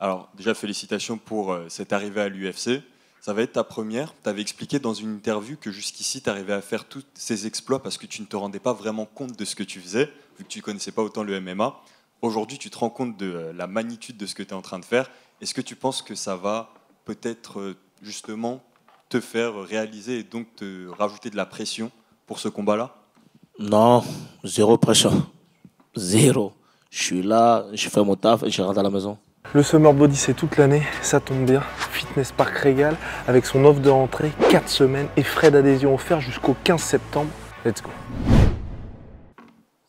Alors déjà félicitations pour cette arrivée à l'UFC. Ça va être ta première. Tu avais expliqué dans une interview que jusqu'ici tu arrivais à faire tous ces exploits parce que tu ne te rendais pas vraiment compte de ce que tu faisais, vu que tu ne connaissais pas autant le MMA. Aujourd'hui tu te rends compte de la magnitude de ce que tu es en train de faire. Est-ce que tu penses que ça va peut-être justement te faire réaliser et donc te rajouter de la pression pour ce combat-là? Non, zéro pression. Zéro. Je suis là, je fais mon taf et je rentre à la maison. Le Summer Body, c'est toute l'année, ça tombe bien. Fitness Park Régal, avec son offre de rentrée, 4 semaines et frais d'adhésion offerts jusqu'au 15 septembre. Let's go.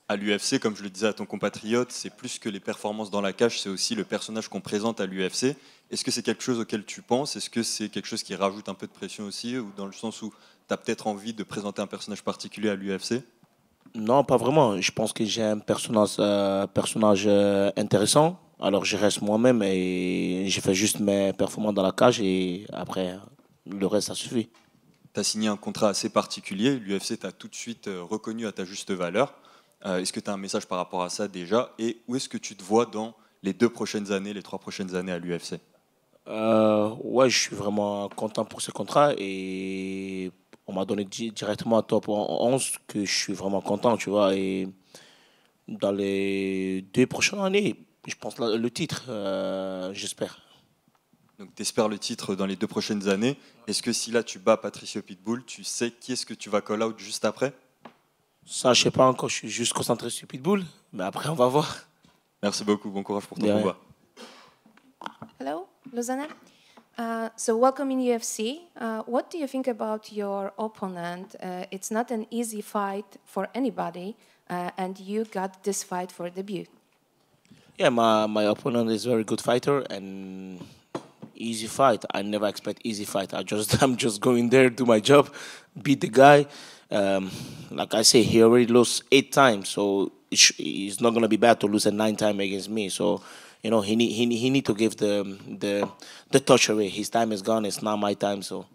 À l'UFC, comme je le disais à ton compatriote, c'est plus que les performances dans la cage, c'est aussi le personnage qu'on présente à l'UFC. Est-ce que c'est quelque chose auquel tu penses? Est-ce que c'est quelque chose qui rajoute un peu de pression aussi, ou dans le sens où tu as peut-être envie de présenter un personnage particulier à l'UFC? Non, pas vraiment. Je pense que j'ai un personnage intéressant. Alors je reste moi-même et je fais juste mes performances dans la cage et après, le reste, ça suffit. Tu as signé un contrat assez particulier, l'UFC t'a tout de suite reconnu à ta juste valeur. Est-ce que tu as un message par rapport à ça déjà? Et où est-ce que tu te vois dans les 2 prochaines années, les 3 prochaines années à l'UFC? Ouais, je suis vraiment content pour ce contrat et on m'a donné directement un top 11 que je suis vraiment content, tu vois. Et dans les 2 prochaines années, je pense le titre, j'espère. Donc tu espères le titre dans les 2 prochaines années. Est-ce que si là tu bats Patricio Pitbull, tu sais qui est-ce que tu vas call out juste après? Ça, je sais pas encore, je suis juste concentré sur Pitbull, mais après, on va voir. Merci beaucoup, bon courage pour ton De rien. combat. Hello, Lausanne. So welcome in UFC. What do you think about your opponent? It's not an easy fight for anybody, and you got this fight for debut. Yeah, my opponent is a very good fighter and easy fight. I never expect easy fight. I'm just going there, do my job, beat the guy. Like I say, he already lost 8 times, so it's not gonna be bad to lose a 9 time against me. So, you know, he need to give the touch away. His time is gone. It's not my time. So.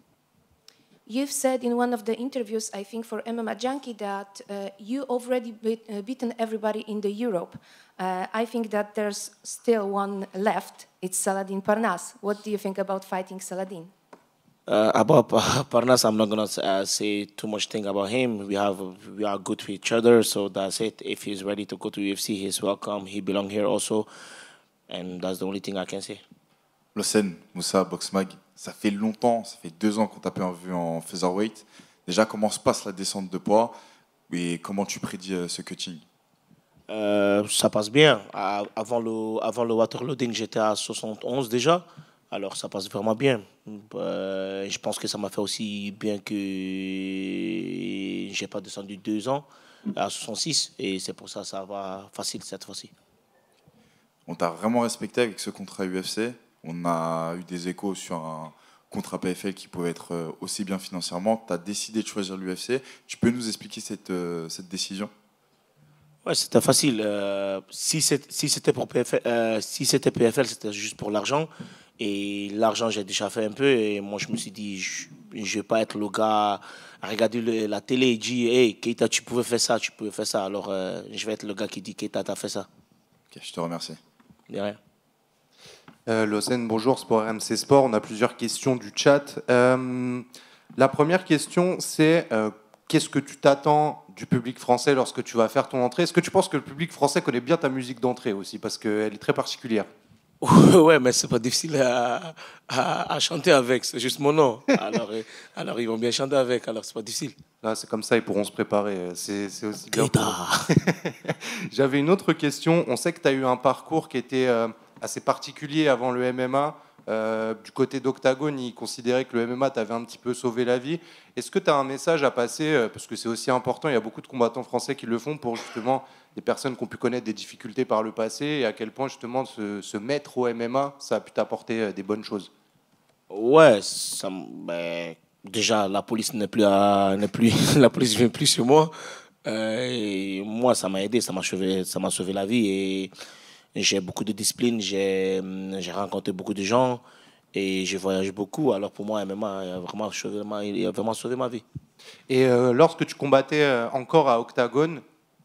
You've said in one of the interviews, I think for MMA Junkie, that you already beaten everybody in the Europe. I think that there's still one left. It's Saladin Parnas. What do you think about fighting Saladin? About Parnas, I'm not gonna say too much thing about him. We are good to each other, so that's it. If he's ready to go to UFC, he's welcome. He belong here also, and that's the only thing I can say. Lausanne, Moussa, Boxmag, ça fait longtemps, ça fait 2 ans qu'on t'a pas vu en featherweight. Déjà, comment se passe la descente de poids et comment tu prédis ce cutting? Ça passe bien. Avant le waterloading, j'étais à 71 déjà. Alors ça passe vraiment bien. Je pense que ça m'a fait aussi bien que j'ai pas descendu 2 ans à 66 et c'est pour ça que ça va facile cette fois-ci. On t'a vraiment respecté avec ce contrat UFC. On a eu des échos sur un contrat PFL qui pouvait être aussi bien financièrement. Tu as décidé de choisir l'UFC. Tu peux nous expliquer cette décision? Ouais, c'était facile. Si c'était pour PFL, si c'était PFL, c'était juste pour l'argent. Et l'argent, j'ai déjà fait un peu. Et moi, je me suis dit, je ne vais pas être le gars à regarder la télé et dire, hey, Keita, tu pouvais faire ça, tu pouvais faire ça. Alors, je vais être le gars qui dit, Keita, t'as fait ça. Ok, je te remercie. De rien. Lausanne, bonjour, Sport RMC Sport. On a plusieurs questions du chat. La première question, c'est qu'est-ce que tu t'attends du public français lorsque tu vas faire ton entrée? Est-ce que tu penses que le public français connaît bien ta musique d'entrée aussi? Parce qu'elle est très particulière. Ouais, mais c'est pas difficile à chanter avec, c'est juste mon nom. Alors ils vont bien chanter avec, alors c'est pas difficile. Là, c'est comme ça, ils pourront se préparer. C'est aussi bien. Keita. J'avais une autre question. On sait que tu as eu un parcours qui était assez particulier avant le MMA. Du côté d'Octagone, ils considéraient que le MMA t'avait un petit peu sauvé la vie. Est-ce que tu as un message à passer, parce que c'est aussi important, il y a beaucoup de combattants français qui le font, pour justement des personnes qui ont pu connaître des difficultés par le passé, et à quel point justement se mettre au MMA, ça a pu t'apporter des bonnes choses? Ouais, déjà la police la police vient plus sur moi. Et moi, ça m'a aidé, ça m'a sauvé la vie et j'ai beaucoup de discipline, j'ai rencontré beaucoup de gens et je voyage beaucoup. Alors pour moi, MMA il a vraiment sauvé ma vie. Et lorsque tu combattais encore à Octagone,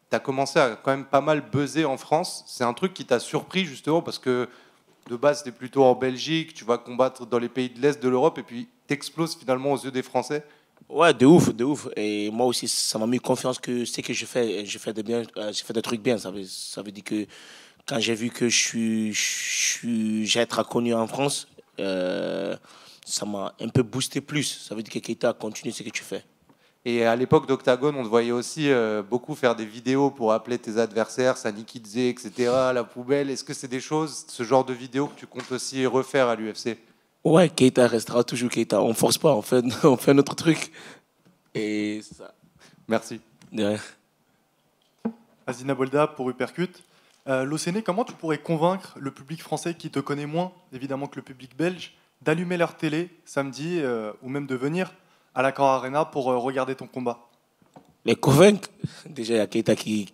tu as commencé à quand même pas mal buzzer en France. C'est un truc qui t'a surpris justement parce que de base, tu es plutôt en Belgique, tu vas combattre dans les pays de l'Est de l'Europe, et puis tu exploses finalement aux yeux des Français. Ouais, de ouf, de ouf. Et moi aussi, ça m'a mis confiance que ce que je fais de bien, je fais des trucs bien. Ça veut dire que quand j'ai vu que j'ai être connu en France, ça m'a un peu boosté plus. Ça veut dire que Keita continue ce que tu fais. Et à l'époque d'Octagone, on te voyait aussi beaucoup faire des vidéos pour appeler tes adversaires, Sanikidze, etc., la poubelle. Est-ce que c'est des choses, ce genre de vidéos que tu comptes aussi refaire à l'UFC? Ouais, Keita restera toujours Keita. On force pas, on fait notre truc. Et ça. Merci. De rien. Azina Bolda pour Uppercut. L'Océné, comment tu pourrais convaincre le public français qui te connaît moins, évidemment, que le public belge, d'allumer leur télé samedi ou même de venir à l'Accor Arena pour regarder ton combat? Les convaincre, déjà, il y a Keita qui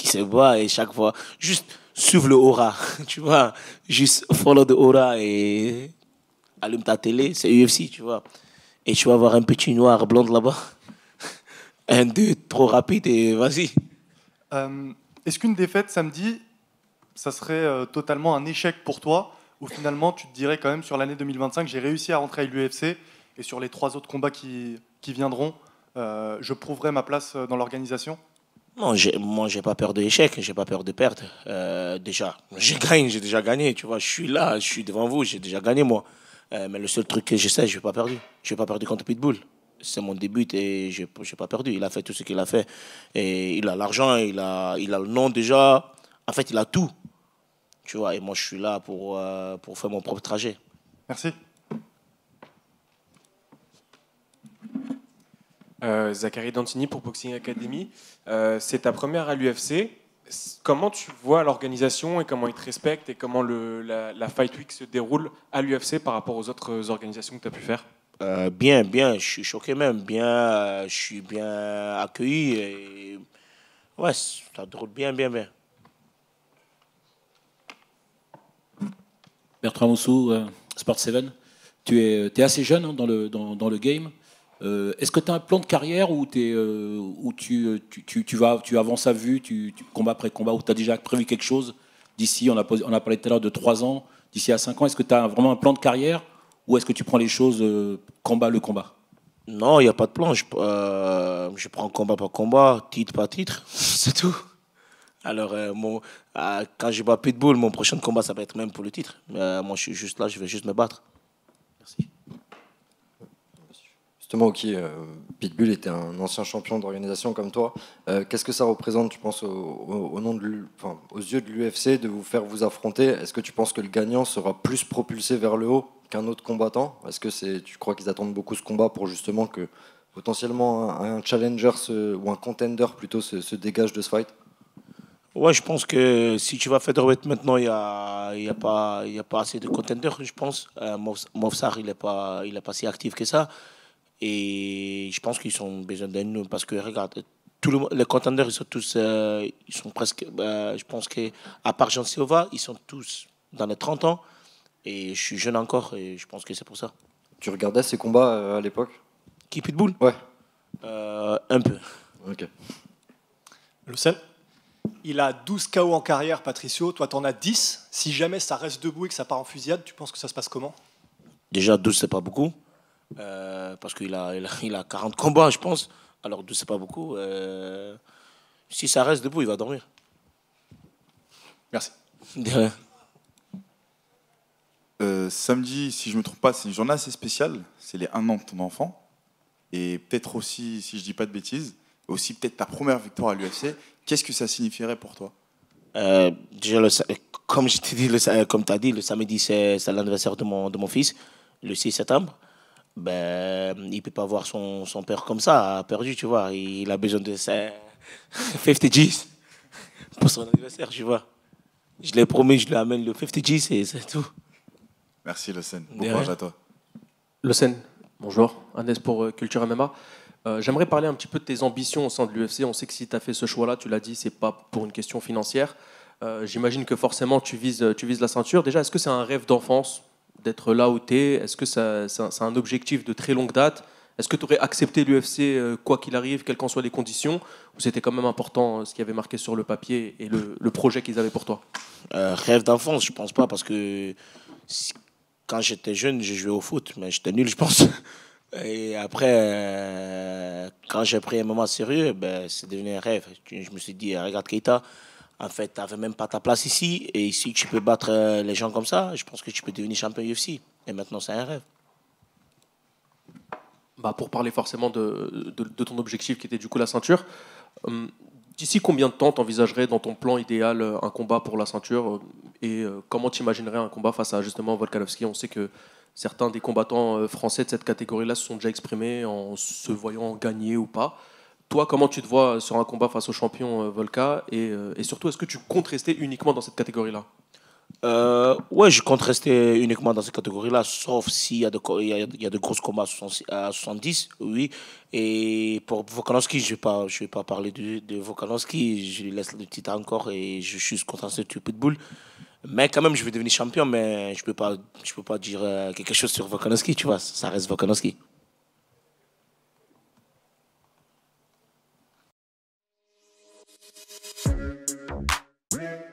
se bat et chaque fois, juste suivre le aura, tu vois, juste follow the aura et allume ta télé, c'est UFC, tu vois. Et tu vas voir un petit noir blonde là-bas, un, deux, trop rapide et vas-y. Est-ce qu'une défaite samedi, ça serait totalement un échec pour toi, ou finalement tu te dirais quand même sur l'année 2025, j'ai réussi à rentrer à l'UFC et sur les 3 autres combats qui viendront, je prouverai ma place dans l'organisation? Non, moi, j'ai pas peur de l'échec, j'ai pas peur de perdre. Déjà, j'ai déjà gagné, tu vois. Je suis là, je suis devant vous, j'ai déjà gagné, moi. Mais le seul truc que je sais, je n'ai pas perdu. Je n'ai pas perdu contre Pitbull. C'est mon début et je n'ai pas perdu. Il a fait tout ce qu'il a fait. Et il a l'argent, il a le nom déjà. En fait, il a tout. Tu vois, et moi, je suis là pour faire mon propre trajet. Merci. Zachary Dantini pour Boxing Academy. C'est ta première à l'UFC. Comment tu vois l'organisation et comment ils te respectent et comment la Fight Week se déroule à l'UFC par rapport aux autres organisations que tu as pu faire? Bien, je suis choqué même. Bien, je suis bien accueilli. Et ouais, ça déroule bien. Bertrand Moussou, Sport 7. Tu es assez jeune hein, dans le game. Est-ce que tu as un plan de carrière où tu avances à vue, combat après combat, où tu as déjà prévu quelque chose d'ici, on a parlé tout à l'heure de 3 ans, d'ici à 5 ans, est-ce que tu as vraiment un plan de carrière ou est-ce que tu prends les choses combat le combat? Non, il n'y a pas de plan. Je prends combat par combat, titre par titre, c'est tout. Alors, quand je bats Pitbull, mon prochain combat, ça va être même pour le titre. Moi, je suis juste là, je vais juste me battre. Merci. Justement, Oki, Pitbull était un ancien champion d'organisation comme toi. Qu'est-ce que ça représente, tu penses, aux yeux de l'UFC, de vous faire vous affronter? Est-ce que tu penses que le gagnant sera plus propulsé vers le haut qu'un autre combattant? Est-ce que tu crois qu'ils attendent beaucoup ce combat pour justement que potentiellement un challenger ou un contender plutôt se dégage de ce fight? Ouais, je pense que si tu vas featherweight maintenant, il n'y a pas assez de contenders, je pense. Movsar, il n'est pas si actif que ça. Et je pense qu'ils ont besoin de nous parce que regarde, les contenders, ils sont tous, ils sont presque, je pense qu'à part Jean Silva, ils sont tous dans les 30 ans. Et je suis jeune encore et je pense que c'est pour ça. Tu regardais ces combats à l'époque? Qui, Pitbull? Ouais. Un peu. Ok. Le seul. Il a 12 KO en carrière, Patricio. Toi, tu en as 10. Si jamais ça reste debout et que ça part en fusillade, tu penses que ça se passe comment? Déjà, 12, c'est pas beaucoup. Parce qu'il a 40 combats, je pense. Alors, 12, c'est pas beaucoup. Si ça reste debout, il va dormir. Merci. Samedi, si je ne me trompe pas, c'est une journée assez spéciale. C'est les 1 an de ton enfant. Et peut-être aussi, si je ne dis pas de bêtises, aussi peut-être ta première victoire à l'UFC. Qu'est-ce que ça signifierait pour toi? Déjà, comme je t'ai dit, comme tu as dit, le samedi, c'est l'anniversaire de mon fils, le 6 septembre. Ben, il ne peut pas voir son père comme ça, perdu, tu vois. Il a besoin de 50 Gs pour son anniversaire, tu vois. Je l'ai promis, je lui amène le 50 Gs et c'est tout. Merci, Le Sen. Bon courage à toi. Le Sen, bonjour. Agnès pour Culture MMA. J'aimerais parler un petit peu de tes ambitions au sein de l'UFC. On sait que si tu as fait ce choix-là, tu l'as dit, c'est pas pour une question financière. J'imagine que forcément, tu vises la ceinture. Déjà, est-ce que c'est un rêve d'enfance d'être là où tu es? Est-ce que c'est un objectif de très longue date? Est-ce que tu aurais accepté l'UFC quoi qu'il arrive, quelles qu'en soient les conditions, ou c'était quand même important ce qu'il y avait marqué sur le papier et le projet qu'ils avaient pour toi? Rêve d'enfance, je pense pas, parce que quand j'étais jeune, j'ai joué au foot, mais j'étais nul, je pense. Et après, quand j'ai pris un moment sérieux, ben, c'est devenu un rêve. Je me suis dit, regarde Keita, en fait, tu n'avais même pas ta place ici. Et ici, tu peux battre les gens comme ça. Je pense que tu peux devenir champion UFC. Et maintenant, c'est un rêve. Bah, pour parler forcément de ton objectif qui était du coup la ceinture, d'ici combien de temps t'envisagerais dans ton plan idéal un combat pour la ceinture et comment t'imaginerais un combat face à justement Volkanovski? On sait que certains des combattants français de cette catégorie-là se sont déjà exprimés en se voyant gagner ou pas. Toi, comment tu te vois sur un combat face au champion Volka et surtout, est-ce que tu comptes rester uniquement dans cette catégorie-là? Ouais, je compte rester uniquement dans cette catégorie-là, sauf s'il y a de gros combats à 70, oui. Et pour Volkanovski, je vais pas parler de Volkanovski, je lui laisse le petit encore et je suis contre ce Pitbull. Mais quand même, je vais devenir champion, mais je peux pas dire quelque chose sur Volkanovski, tu vois, ça reste Volkanovski. Yeah.